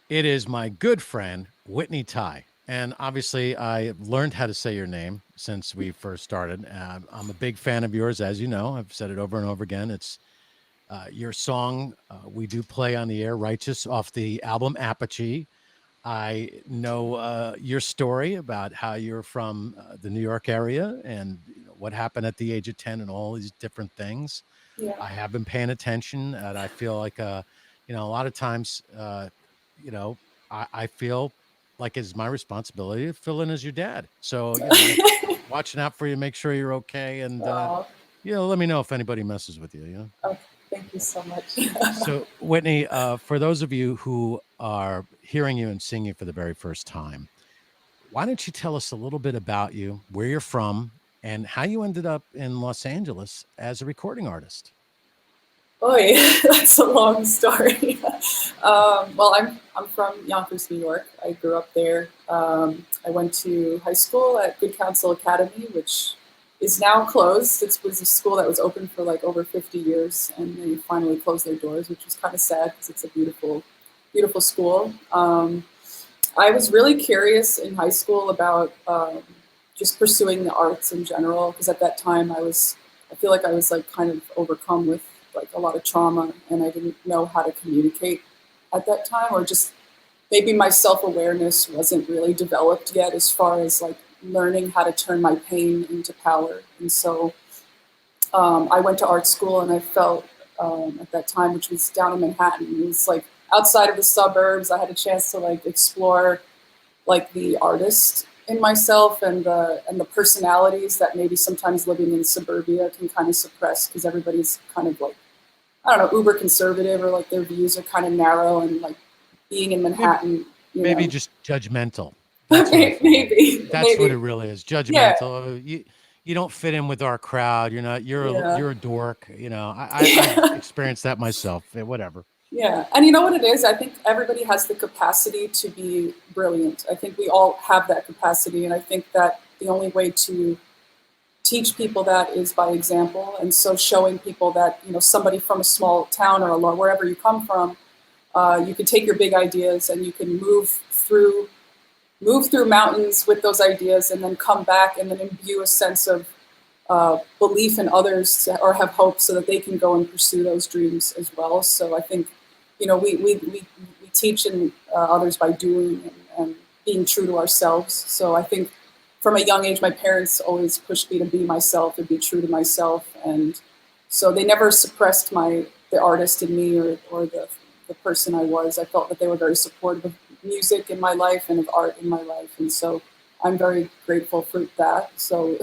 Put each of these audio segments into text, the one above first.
It is my good friend, Whitney Tai. And obviously, I learned how to say your name since we first started. I'm a big fan of yours, as you know. I've said it over and over again. It's your song we do play on the air, Righteous, off the album Apogee. I know your story about how you're from the New York area and what happened at the age of 10 and all these different things. Yeah. I have been paying attention, and I feel like, a lot of times, you know, I feel like it's my responsibility to fill in as your dad. So, watching out for you, make sure you're okay, and Oh, let me know if anybody messes with you. oh, thank you so much. So, Whitney, for those of you who are hearing you and seeing you for the very first time, why don't you tell us a little bit about you, where you're from, and how you ended up in Los Angeles as a recording artist? Boy, that's a long story. Well, I'm from Yonkers, New York. I grew up there. I went to high school at Good Counsel Academy, which is now closed. It was a school that was open for like over 50 years, and they finally closed their doors, which was kind of sad because it's a beautiful, beautiful school. I was really curious in high school about just pursuing the arts in general because at that time I feel like I was like kind of overcome with like a lot of trauma and I didn't know how to communicate at that time or just maybe my self-awareness wasn't really developed yet as far as like learning how to turn my pain into power. And so I went to art school and I felt at that time, which was down in Manhattan, it was like outside of the suburbs. I had a chance to like explore like the artist in myself and the personalities that maybe sometimes living in suburbia can kind of suppress because everybody's kind of like I don't know uber conservative or like their views are kind of narrow and like being in Maybe, Manhattan, you maybe know. just judgmental. That's what I feel like. Maybe That's what it maybe really is. yeah Judgmental. You don't fit in with our crowd. You're not. yeah. You're a dork. I've experienced that myself. Whatever. Yeah, and you know what it is? I think everybody has the capacity to be brilliant. I think we all have that capacity, and I think that the only way to teach people that is by example. And so, showing people that somebody from a small town or wherever you come from, you can take your big ideas and you can move through mountains with those ideas, and then come back and then imbue a sense of belief in others or have hope so that they can go and pursue those dreams as well. So I think, we teach in others by doing and being true to ourselves. So I think from a young age, my parents always pushed me to be myself and be true to myself. And so they never suppressed the artist in me or the person I was. I felt that they were very supportive of music in my life and of art in my life. And so I'm very grateful for that. So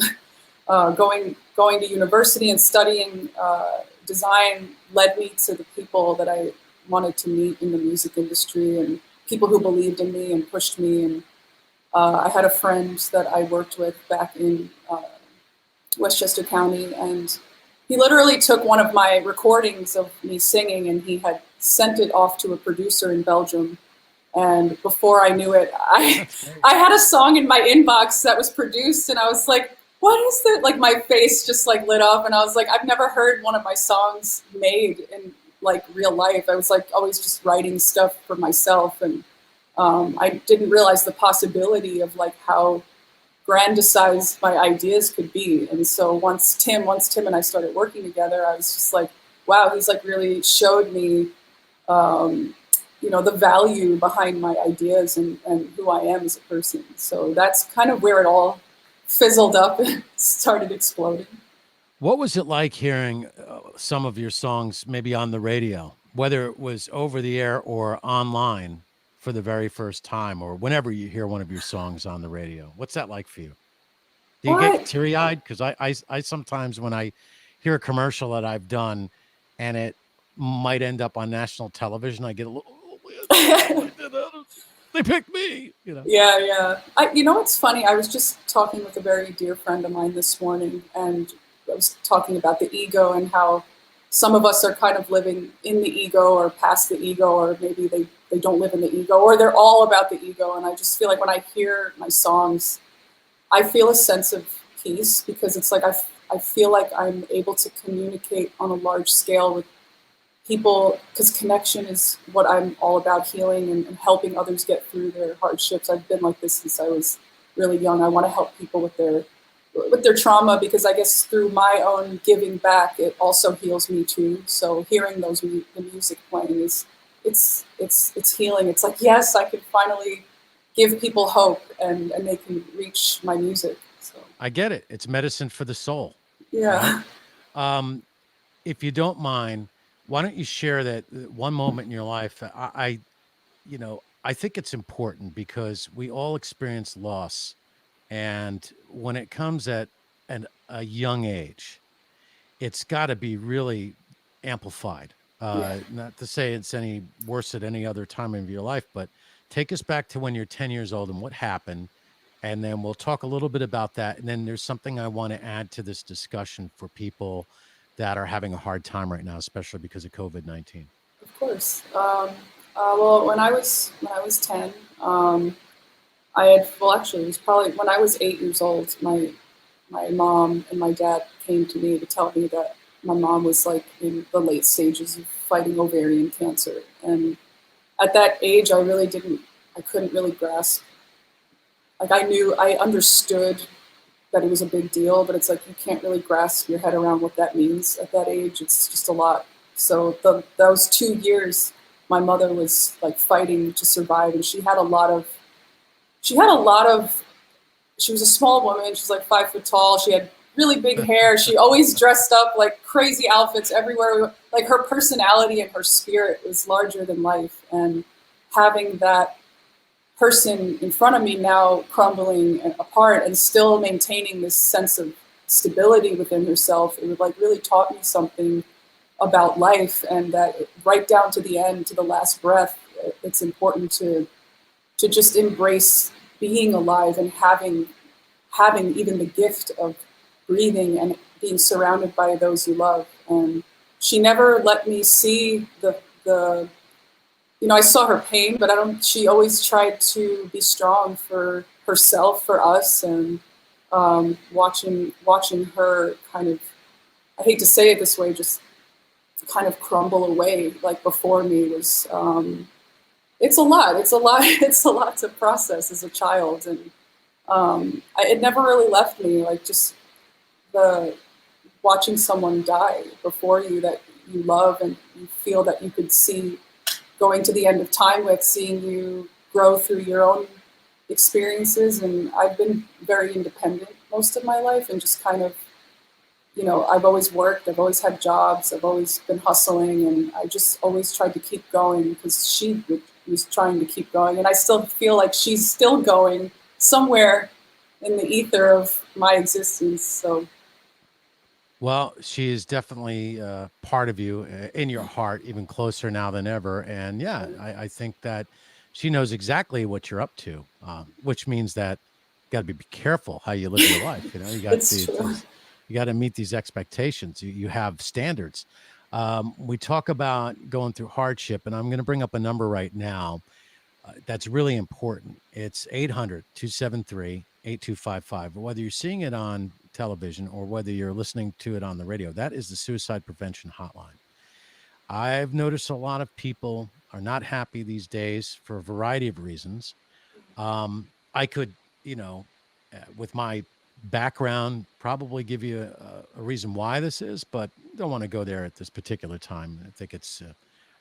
going to university and studying design led me to the people that I wanted to meet in the music industry and people who believed in me and pushed me. And I had a friend that I worked with back in Westchester County, and he literally took one of my recordings of me singing and he had sent it off to a producer in Belgium. And before I knew it, I That's great. I had a song in my inbox that was produced, and I was like, "What is that?" Like my face just like lit up, and I was like, "I've never heard one of my songs made in like real life." I was like always just writing stuff for myself, and I didn't realize the possibility of like how grandized my ideas could be. And so once Tim and I started working together, I was just like, "Wow, he's like really showed me." Um, the value behind my ideas and who I am as a person. So that's kind of where it all fizzled up and started exploding. What was it like hearing some of your songs maybe on the radio, whether it was over the air or online for the very first time, or whenever you hear one of your songs on the radio? What's that like for you? Do you get What? teary eyed? Because I sometimes, when I hear a commercial that I've done and it might end up on national television, I get a little, oh, man, I did that. They picked me. Yeah, yeah. What's funny? I was just talking with a very dear friend of mine this morning, and I was talking about the ego and how some of us are kind of living in the ego or past the ego, or maybe they don't live in the ego, or they're all about the ego. And I just feel like when I hear my songs, I feel a sense of peace because it's like I feel like I'm able to communicate on a large scale with people, because connection is what I'm all about, healing and helping others get through their hardships. I've been like this since I was really young. I want to help people with their trauma, because I guess through my own giving back, it also heals me too. So hearing the music playing is it's healing. It's like, yes, I can finally give people hope, and they can reach my music. So I get it. It's medicine for the soul, right? yeah, Um, if you don't mind, why don't you share that one moment in your life? I think it's important because we all experience loss, and when it comes at a young age, it's got to be really amplified. yeah. Not to say it's any worse at any other time of your life, but take us back to when you're 10 years old and what happened. And then we'll talk a little bit about that. And then there's something I want to add to this discussion for people that are having a hard time right now, especially because of COVID-19. Of course. Well, when I was 10, I had, well, actually, it was probably when I was 8 years old. My mom and my dad came to me to tell me that my mom was like in the late stages of fighting ovarian cancer, and at that age, I couldn't really grasp. Like I understood that it was a big deal, but it's like you can't really grasp your head around what that means at that age. It's just a lot. So those 2 years, my mother was like fighting to survive, and she had a lot of. She was a small woman. She's like 5 foot tall. She had really big hair. She always dressed up like crazy outfits everywhere. Like her personality and her spirit was larger than life, and having that person in front of me now crumbling apart and still maintaining this sense of stability within herself, it would like really taught me something about life, and that right down to the end, to the last breath, it's important to just embrace being alive and having even the gift of breathing and being surrounded by those you love. And she never let me see the I saw her pain, but I don't. She always tried to be strong for herself, for us, and watching her kind of. I hate to say it this way, just kind of crumble away like before me was. It's a lot. It's a lot. It's a lot to process as a child, and it never really left me. Like just the watching someone die before you that you love and you feel that you could see going to the end of time with, seeing you grow through your own experiences. And I've been very independent most of my life, and just kind of, I've always worked, I've always had jobs, I've always been hustling, and I just always tried to keep going because was trying to keep going. And I still feel like she's still going somewhere in the ether of my existence. So, Well, she is definitely part of you in your heart, even closer now than ever. And yeah, I think that she knows exactly what you're up to, which means that you got to be careful how you live your life. You got it's true. you got to meet these expectations. You have standards. We talk about going through hardship, and I'm going to bring up a number right now that's really important. It's 800-273-8255. Whether you're seeing it on television or whether you're listening to it on the radio, that is the suicide prevention hotline. I've noticed a lot of people are not happy these days for a variety of reasons. I could, with my background, probably give you a reason why this is, but don't want to go there at this particular time. I think it's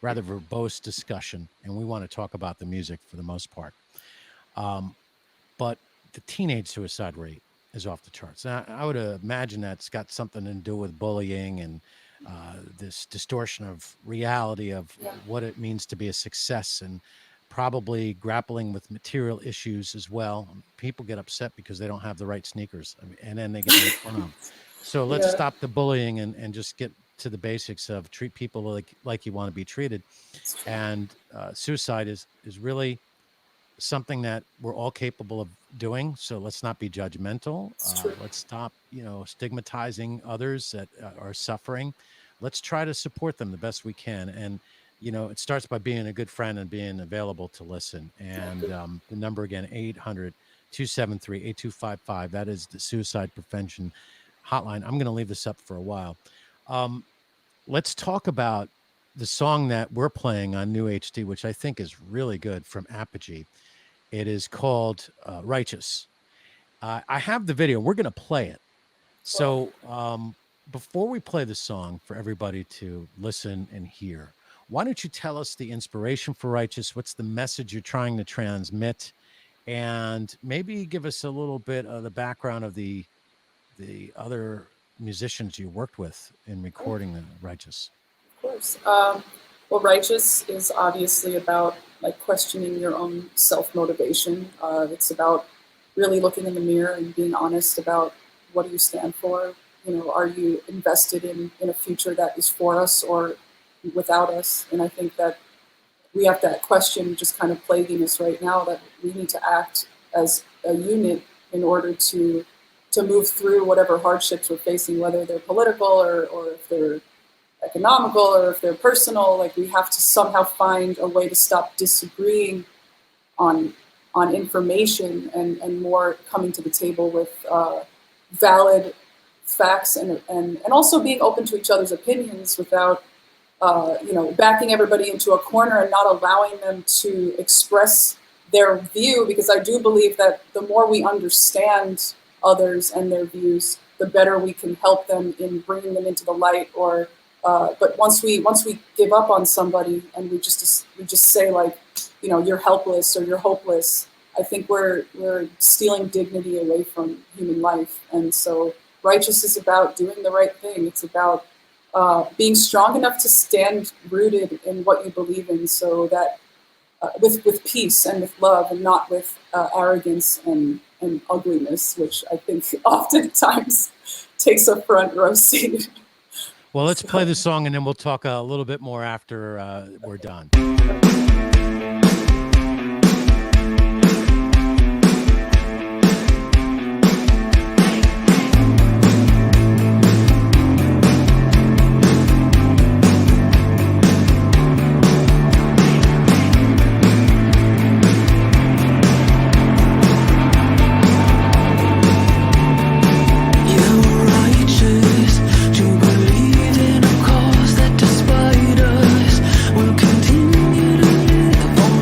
rather verbose discussion, and we want to talk about the music for the most part. Um, but the teenage suicide rate is off the charts. And I would imagine that's got something to do with bullying and this distortion of reality of Yeah. what it means to be a success, and probably grappling with material issues as well. People get upset because they don't have the right sneakers, and then they get made fun of. So let's Yeah. stop the bullying and just get to the basics of treat people like you want to be treated. It's true. And suicide is really something that we're all capable of doing. So let's not be judgmental. It's true. Let's stop, stigmatizing others that are suffering. Let's try to support them the best we can. And, it starts by being a good friend and being available to listen. And the number again, 800-273-8255. That is the suicide prevention hotline. I'm going to leave this up for a while. Let's talk about the song that we're playing on New HD, which I think is really good from Apogee. It is called Righteous. I have the video. We're going to play it. So before we play the song for everybody to listen and hear, why don't you tell us the inspiration for Righteous? What's the message you're trying to transmit? And maybe give us a little bit of the background of the other musicians you worked with in recording the Righteous. Of course. Well, Righteous is obviously about like questioning your own self-motivation. It's about really looking in the mirror and being honest about what do you stand for. You know, are you invested in a future that is for us or without us? And I think that we have that question just kind of plaguing us right now, that we need to act as a unit in order to move through whatever hardships we're facing, whether they're political or if they're economical or if they're personal. Like, we have to somehow find a way to stop disagreeing on information and more coming to the table with valid facts and also being open to each other's opinions without backing everybody into a corner and not allowing them to express their view, because I do believe that the more we understand others and their views, the better we can help them in bringing them into the light. Or but once we give up on somebody and we just say, like, you're helpless or you're hopeless, I think we're stealing dignity away from human life. And so Righteous is about doing the right thing. It's about being strong enough to stand rooted in what you believe in, so that with peace and with love, and not with arrogance and ugliness, which I think oftentimes takes a front row seat. Well, let's play the song and then we'll talk a little bit more after we're done. Will continue to live on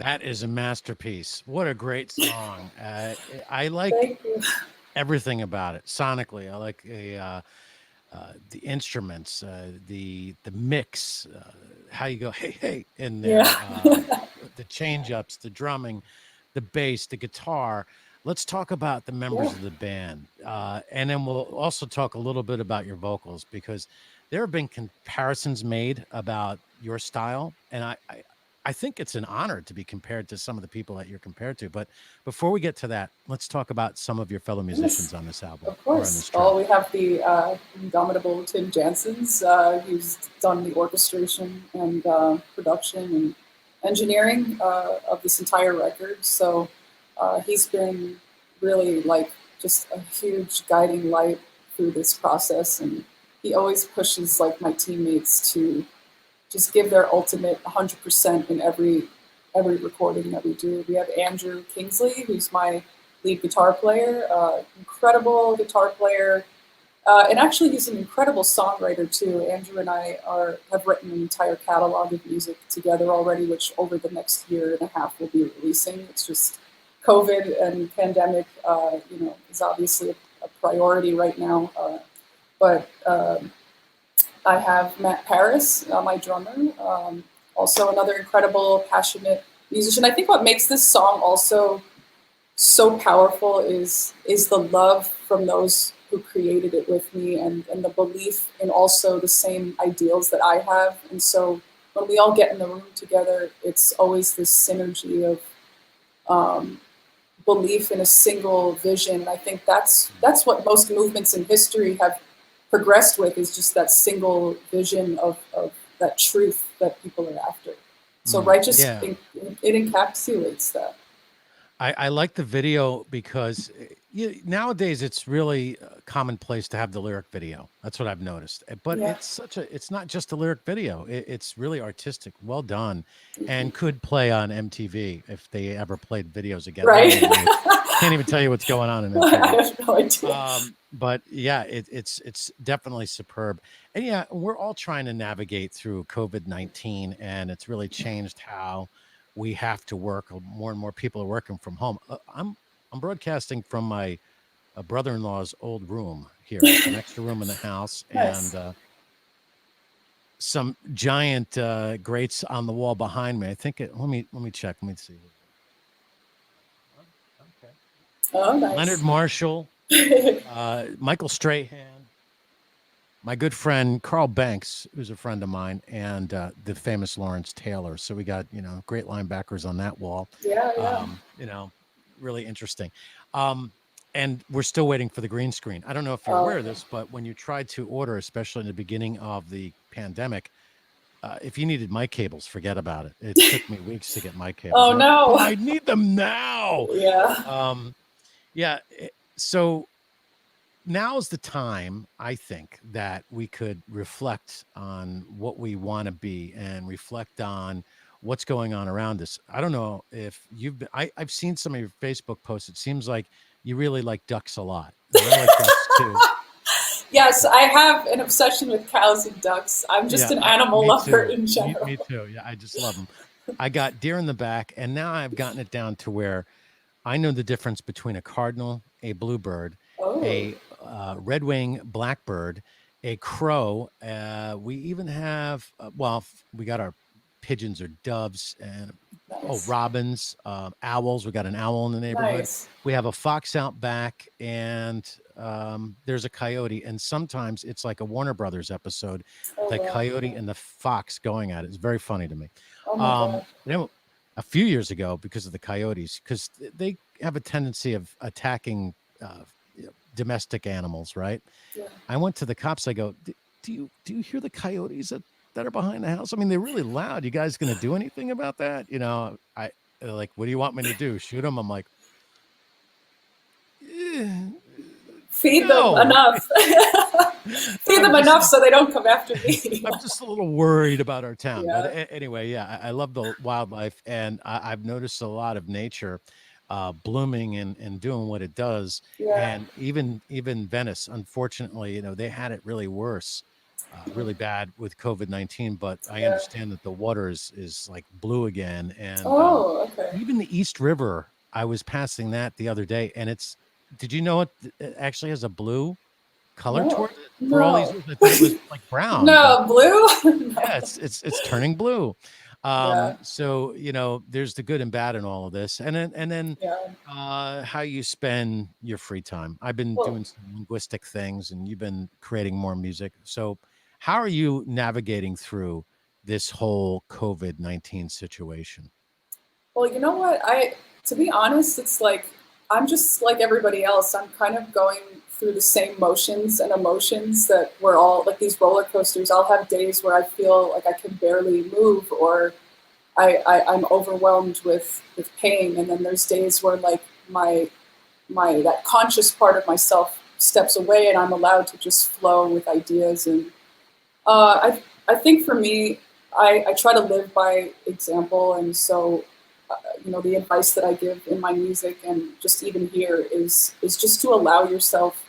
That is a masterpiece. What a great song. I like Thank you. everything about it sonically. I like the instruments, the mix, how you go hey hey in Yeah. there, the change ups, the drumming, the bass, the guitar. Let's talk about the members Yeah. of the band, and then we'll also talk a little bit about your vocals because there have been comparisons made about your style, and I think it's an honor to be compared to some of the people that you're compared to. But before we get to that, let's talk about some of your fellow Yes. musicians on this album Of or on course. this Well, track. we have the indomitable Tim Jansen's, who's done the orchestration and production and engineering of this entire record. So he's been really like just a huge guiding light through this process, and he always pushes like my teammates to just give their ultimate 100% in every recording that we do. We have Andrew Kingsley, who's my lead guitar player, incredible guitar player, and actually he's an incredible songwriter too. Andrew and I have written an entire catalog of music together already, which over the next year and a half we'll be releasing. It's just COVID and pandemic, is obviously a priority right now, but. I have Matt Paris, my drummer, also another incredible, passionate musician. I think what makes this song also so powerful is the love from those who created it with me, and the belief in also the same ideals that I have. And so when we all get in the room together, it's always this synergy of belief in a single vision. I think that's what most movements in history have progressed with, is just that single vision of that truth that people are after. So righteous, Yeah. it encapsulates that. I like the video because nowadays it's really commonplace to have the lyric video. That's what I've noticed. But Yeah, it's not just a lyric video. It's really artistic, well done, thank you. and could play on MTV if they ever played videos again. I Right? don't even know what, can't even tell you what's going on in I MTV. have no idea. But yeah, it's definitely superb. And yeah, we're all trying to navigate through COVID-19, and it's really changed how we have to work. More and more people are working from home. I'm broadcasting from my brother-in-law's old room here. It's an extra room in the house, and Nice. some giant grates on the wall behind me. I think it. Let me check. Let me see. Okay. Oh, Leonard nice. Marshall, Michael Strahan, my good friend Carl Banks, who's a friend of mine, and the famous Lawrence Taylor. So we got great linebackers on that wall. Yeah, yeah. You know, really interesting. Um, and we're still waiting for the green screen. I don't know if you're Oh, aware of okay. this, but when you tried to order, especially in the beginning of the pandemic, if you needed mic cables, forget about it. It took me weeks to get mic cables. Oh I'm like, oh, no. I need them now. Yeah. Um, yeah. So now's the time, I think, that we could reflect on what we want to be and reflect on what's going on around us. I don't know if you've been, I've seen some of your Facebook posts. It seems like you really like ducks a lot, and I like ducks too. Yes, I have an obsession with cows and ducks. I'm just Yeah, an animal me lover too. in Me general. too. Yeah, I just love them. I got deer in the back, and now I've gotten it down to where I know the difference between a cardinal, a bluebird, Oh, a red wing blackbird, a crow. We even have, we got our pigeons or doves, and nice. robins, owls. We got an owl in the neighborhood. Nice. We have a fox out back, and there's a coyote. And sometimes it's like a Warner Brothers episode, Oh, the wow. coyote and the fox going at it. It's very funny to me. Oh my God. Then a few years ago, because of the coyotes, because they have a tendency of attacking domestic animals, right? Yeah. I went to the cops. I go, do you hear the coyotes that are behind the house? I mean, they're really loud. You guys going to do anything about that? They're like, what do you want me to do? Shoot them? I'm like, "Eh, Feed them no. enough. Feed I'm them just enough so they don't come after me. I'm just a little worried about our town. But Yeah. anyway, yeah, I love the wildlife, and I've noticed a lot of nature blooming and doing what it does. Yeah. And even Venice, unfortunately, they had it really worse. really bad with COVID-19, but I Yeah. understand that the water is like blue again. And Oh, okay. even the East River, I was passing that the other day, and did you know it actually has a blue color No, towards it? For all these no, years, I thought it was like brown, but no, blue? yeah, No. it's turning blue. Yeah, So there's the good and bad in all of this, and then yeah. how you spend your free time. I've been Well, doing some linguistic things, and you've been creating more music. So, how are you navigating through this whole COVID-19 situation? well, you know what? To be honest, it's like I'm just like everybody else. I'm kind of going through the same motions and emotions that we're all like these roller coasters. I'll have days where I feel like I can barely move, or I'm overwhelmed with pain, and then there's days where like my that conscious part of myself steps away, and I'm allowed to just flow with ideas. And I think for me, I try to live by example, and so the advice that I give in my music and just even here is just to allow yourself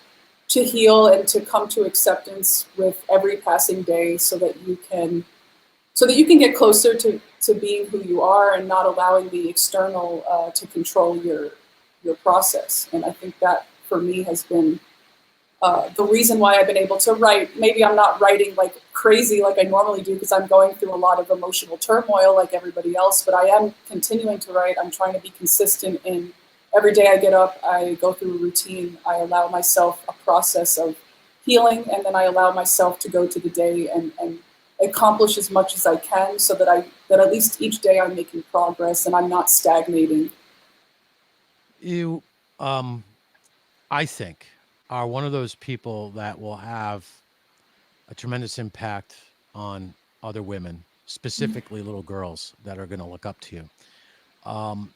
to heal and to come to acceptance with every passing day, so that you can get closer to being who you are and not allowing the external to control your process. And I think that for me has been the reason why I've been able to write. Maybe I'm not writing like crazy like I normally do because I'm going through a lot of emotional turmoil like everybody else, but I am continuing to write. I'm trying to be consistent in every day I get up, I go through a routine, I allow myself a process of healing, and then I allow myself to go to the day and accomplish as much as I can so that at least each day I'm making progress and I'm not stagnating. You, um, I think, are one of those people that will have a tremendous impact on other women, specifically little girls that are going to look up to you. Um,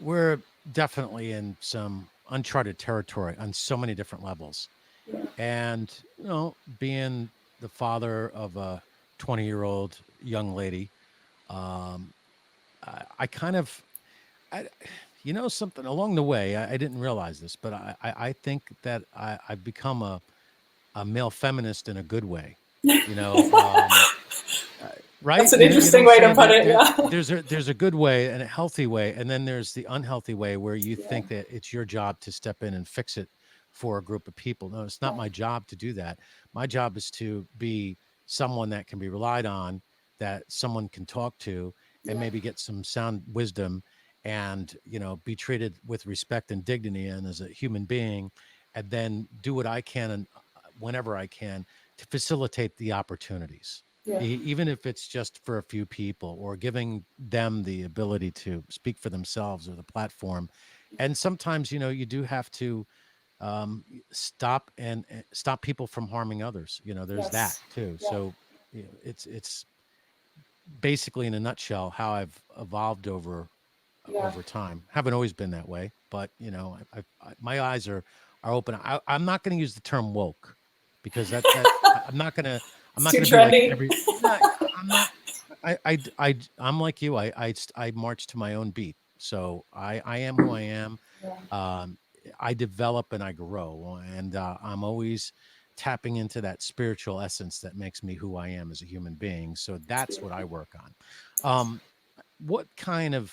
we're definitely in some uncharted territory on so many different levels. Yeah. And, being the father of a 20-year-old young lady, um, I kind of, I, something along the way, I didn't realize this, but I think that I've become a male feminist in a good way. You know, uh, That's right? an You know what interesting I'm way to saying? put it. Yeah. There's a good way and a healthy way, and then there's the unhealthy way where you Yeah. think that it's your job to step in and fix it for a group of people. No, it's not Yeah. my job to do that. My job is to be someone that can be relied on, that someone can talk to, and Yeah. maybe get some sound wisdom, and be treated with respect and dignity and as a human being, and then do what I can and whenever I can to facilitate the opportunities, Yeah. even if it's just for a few people, or giving them the ability to speak for themselves or the platform. And sometimes, you do have to stop people from harming others. There's that Yes. too. Yeah. So it's basically in a nutshell how I've evolved Yeah. over time. Haven't always been that way, but my eyes are open. I'm not going to use the term woke, because I'm not going to I'm It's not too going to be like trendy. every. No, I'm not. I'm like you. I march to my own beat. So I am who I am. Yeah. Um, I develop and I grow, and I'm always tapping into that spiritual essence that makes me who I am as a human being. So It's that's what I beautiful. work on. Yes. What kind of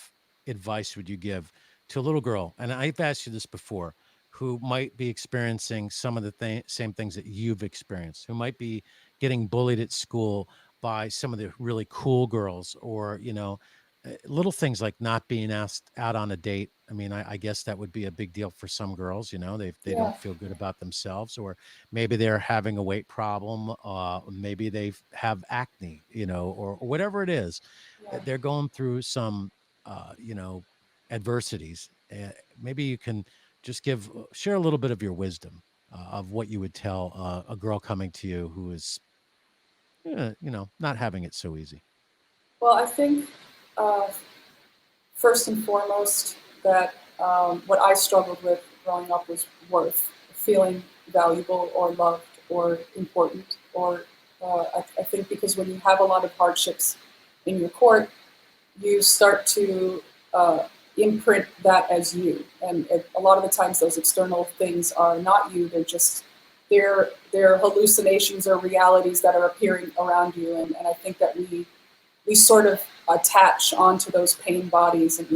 advice would you give to a little girl? And I've asked you this before, who might be experiencing some of the same things that you've experienced, who might be getting bullied at school by some of the really cool girls, or, little things like not being asked out on a date. I mean, I guess that would be a big deal for some girls. They Yeah. don't feel good about themselves, or maybe they're having a weight problem. Maybe they have acne, or whatever it is. Yeah. They're going through some, adversities. Maybe you can just share a little bit of your wisdom, of what you would tell a girl coming to you who is, not having it so easy. Well, I think uh, first and foremost that what I struggled with growing up was worth, feeling valuable or loved or important. Or I think because when you have a lot of hardships in your court, you start to imprint that as you. And a lot of the times, those external things are not you. they're hallucinations or realities that are appearing around you. And I think that we sort of attach onto those pain bodies, and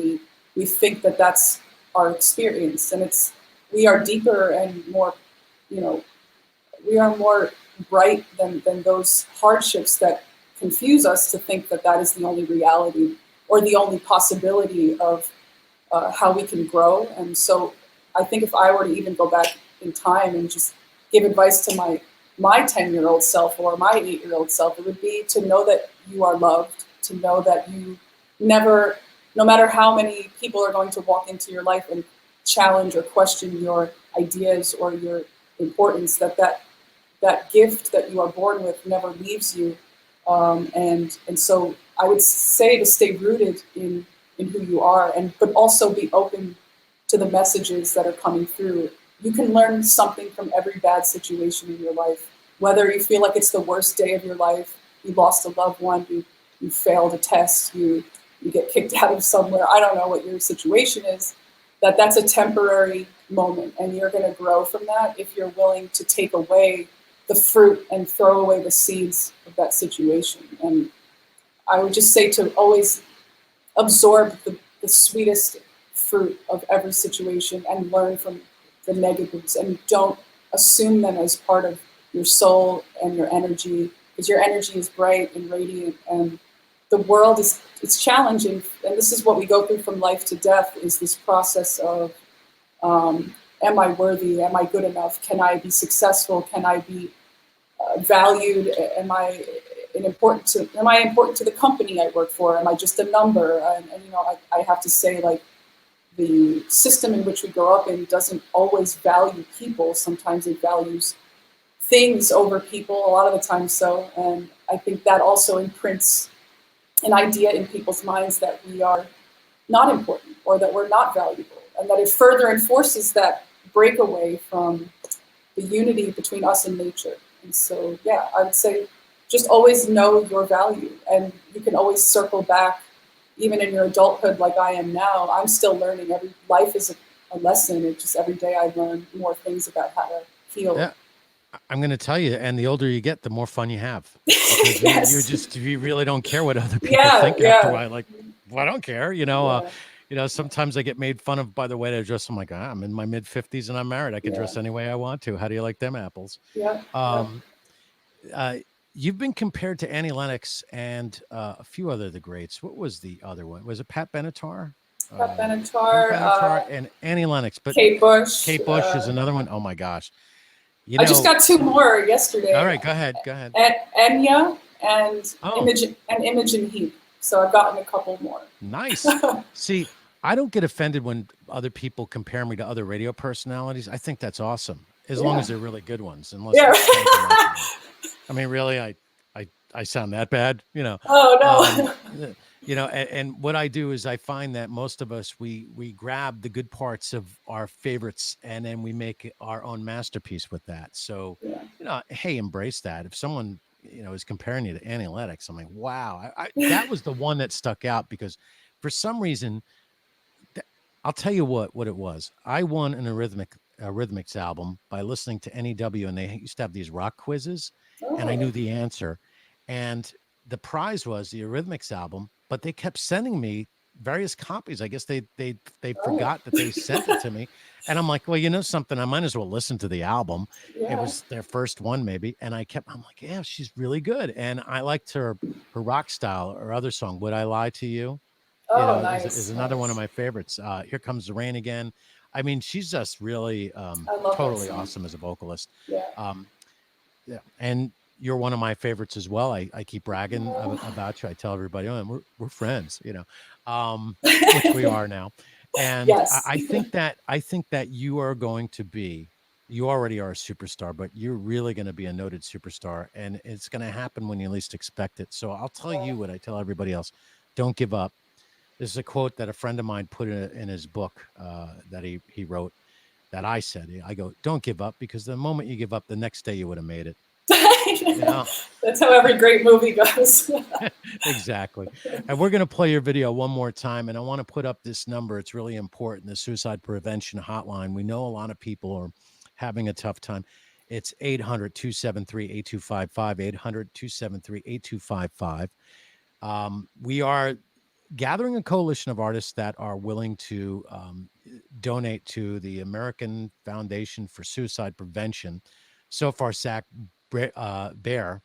we think that that's our experience. And we are deeper and more, you know, we are more bright than those hardships that confuse us to think that that is the only reality or the only possibility of how we can grow. And so I think if I were to even go back in time and just give advice to my 10-year-old self or my 8-year-old self, it would be to know that you are loved, to know that you never, no matter how many people are going to walk into your life and challenge or question your ideas or your importance, that gift that you are born with never leaves you. And so I would say to stay rooted in who you are, but also be open to the messages that are coming through. You can learn something from every bad situation in your life, whether you feel like it's the worst day of your life, you lost a loved one, you failed a test, you get kicked out of somewhere. I don't know what your situation is, that's a temporary moment, and you're going to grow from that if you're willing to take away the fruit and throw away the seeds of that situation. And I would just say to always absorb the sweetest fruit of every situation and learn from the negatives, and don't assume them as part of your soul and your energy, because your energy is bright and radiant, and the world it's challenging. And this is what we go through from life to death, is this process of am I worthy? Am I good enough? Can I be successful? Can I be valued? Am I important to the company I work for? Am I just a number? And you know, I have to say, like, the system in which we grow up in doesn't always value people. Sometimes it values things over people, a lot of the time so. And I think that also imprints an idea in people's minds that we are not important or that we're not valuable, and that it further enforces that breakaway from the unity between us and nature. And so, yeah, I would say just always know your value, and you can always circle back, even in your adulthood, like I am now. I'm still learning. Every life is a lesson. It's just every day I learn more things about how to heal. Yeah, I'm going to tell you, and the older you get, the more fun you have, because Yes. you really don't care what other people Yeah, think after a yeah, while. Like, well, I don't care, yeah, sometimes I get made fun of by the way I dress. I'm like, I'm in my mid-50s and I'm married. I can yeah, dress any way I want to. How do you like them apples? yeah, yeah. Um, uh, you've been compared to Annie Lennox and a few other the greats. What was the other one? Was it Pat Benatar? Pat Pat Benatar, Benatar and Annie Lennox, but Kate Bush. Kate Bush is another one. Oh my gosh. You I just know, got two more all yesterday. right, go ahead. Go ahead. Enya and Oh, Imogen Heap. So I've gotten a couple more. nice. See, I don't get offended when other people compare me to other radio personalities. I think that's awesome, as long as Yeah. they're really good ones, unless Yeah. they're stinking like me. I mean, really, I sound that bad, Oh Um, no. and what I do is I find that most of us we grab the good parts of our favorites and then we make our own masterpiece with that. So, Yeah. hey, embrace that. If someone is comparing you to Annie Lennox, I'm like, wow, that was the one that stuck out because for some reason, I'll tell you what it was. I won an Eurythmics album by listening to NEW, and they used to have these rock quizzes, and I Oh. knew the answer. And the prize was the Eurythmics album, but they kept sending me various copies. I guess they Oh. forgot that they sent it to me, and I'm like, well, you know something, I might as well listen to the album. It Yeah. was their first one, maybe, and I'm like, yeah, she's really good, and I liked her rock style. Or other song, "Would I Lie to You?" Oh, Is nice, another one of nice. my favorites. Here Comes the Rain Again. I mean, she's just really I love that totally song. awesome as a vocalist. Yeah. Um, yeah, and you're one of my favorites as well. I keep bragging Oh. about you. I tell everybody, oh, we're friends, which we are now. And Yes. I think that you are going to be, you already are a superstar, but you're really going to be a noted superstar, and it's going to happen when you least expect it. So I'll tell Yeah. you what I tell everybody else: don't give up. This is a quote that a friend of mine put in his book that he wrote, that I said. I go, don't give up, because the moment you give up, the next day you would have made it. You know, That's how every great movie goes. exactly. And we're going to play your video one more time. And I want to put up this number. It's really important, the suicide prevention hotline. We know a lot of people are having a tough time. It's 800-273-8255, 800-273-8255. We are gathering a coalition of artists that are willing to donate to the American Foundation for Suicide Prevention. So far, Bear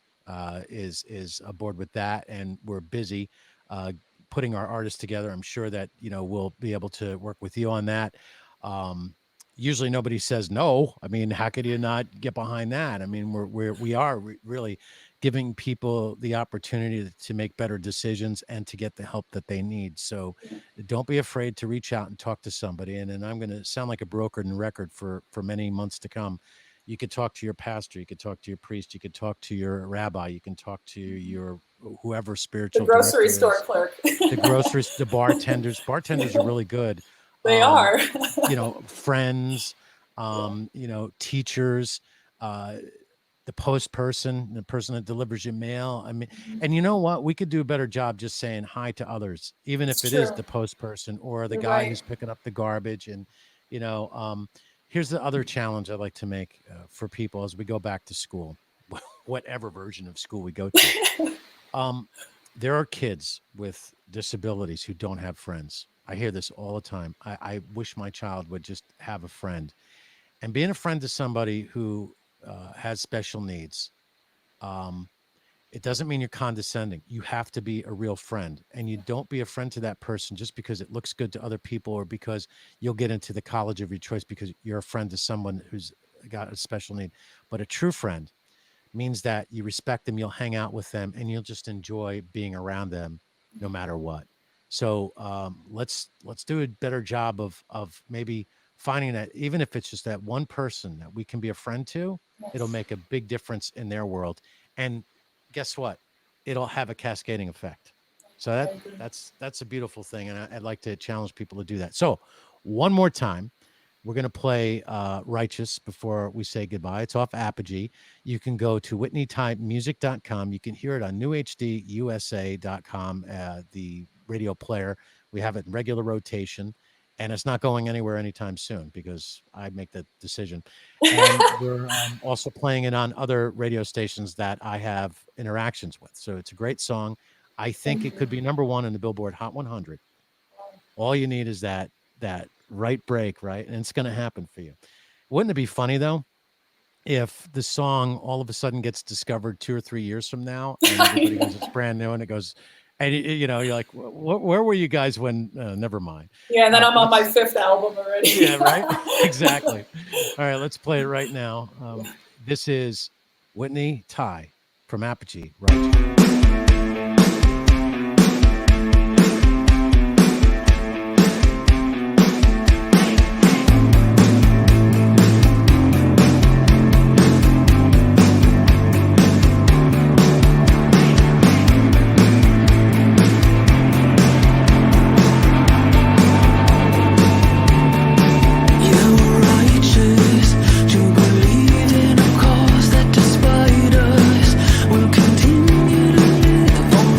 is aboard with that, and we're busy putting our artists together. I'm sure that we'll be able to work with you on that. Usually nobody says no. I mean, how could you not get behind that? I mean, we are really giving people the opportunity to make better decisions and to get the help that they need. So don't be afraid to reach out and talk to somebody. And I'm going to sound like a broken record for many months to come. You could talk to your pastor, you could talk to your priest, you could talk to your rabbi, you can talk to your whoever spiritual the grocery director store is. clerk, The bartenders. Bartenders are really good. They are. Friends, teachers, the post person, the person that delivers your mail. I mean, and you know what? We could do a better job just saying hi to others, even if it is the post person or the guy who's picking up the garbage. And, here's the other challenge I'd like to make for people as we go back to school, whatever version of school we go to. There are kids with disabilities who don't have friends. I hear this all the time. I wish my child would just have a friend. And being a friend to somebody who has special needs, it doesn't mean you're condescending. You have to be a real friend. And you don't be a friend to that person just because it looks good to other people or because you'll get into the college of your choice because you're a friend to someone who's got a special need. But a true friend means that you respect them, you'll hang out with them, and you'll just enjoy being around them no matter what. So let's do a better job of maybe finding that, even if it's just that one person that we can be a friend to, it'll make a big difference in their world. And guess what? It'll have a cascading effect. So that's a beautiful thing. And I'd like to challenge people to do that. So one more time, we're going to play Righteous before we say goodbye. It's off Apogee. You can go to whitneytaimusic.com. You can hear it on newhdusa.com, the radio player. We have it in regular rotation, and it's not going anywhere anytime soon because I make the decision. And we're also playing it on other radio stations that I have interactions with. So it's a great song. I think it could be number one in the Billboard Hot 100. All you need is that right break, right? And it's going to happen for you. Wouldn't it be funny, though, if the song all of a sudden gets discovered 2 or 3 years from now and everybody goes, it's brand new, and it goes, and you're like, where were you guys when, never mind. Yeah, and then I'm on my 5th album already. Yeah, right? Exactly. All right, let's play it right now. This is Whitney Tai from Apogee, right? Continue to live on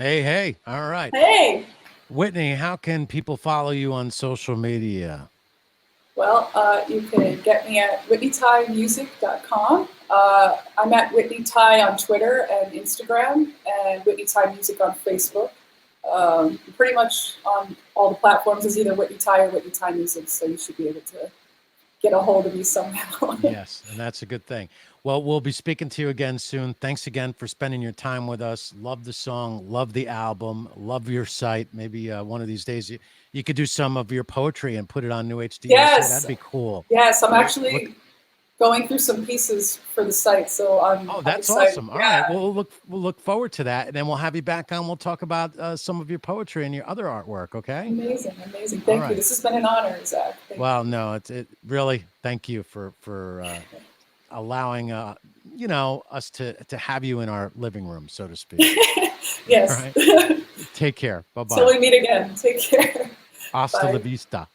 Hey, hey. All right. Hey! Whitney, how can people follow you on social media? Well, you can get me at whitneytaimusic.com. I'm at Whitney Tai on Twitter and Instagram, and Whitney Tai Music on Facebook. Pretty much on all the platforms is either Whitney Tai or Whitney Tai Music, so you should be able to get a hold of me somehow. Yes, and that's a good thing. Well, we'll be speaking to you again soon. Thanks again for spending your time with us. Love the song, love the album, love your site. Maybe one of these days you could do some of your poetry and put it on New HDUSA. Yes, That'd be cool. yes, I'm Look, actually going through some pieces for the site, so oh, I'm that's excited. awesome. All right, Yeah, we'll look forward to that, and then we'll have you back on. We'll talk about some of your poetry and your other artwork. Okay. amazing, amazing. All Thank you. right. This has been an honor, Zach. Thank Well, no, it really. Thank you for allowing us to have you in our living room, so to speak. you. All Yes. right. Take care. Bye Till bye. we meet again. Take care. Hasta la Bye. vista.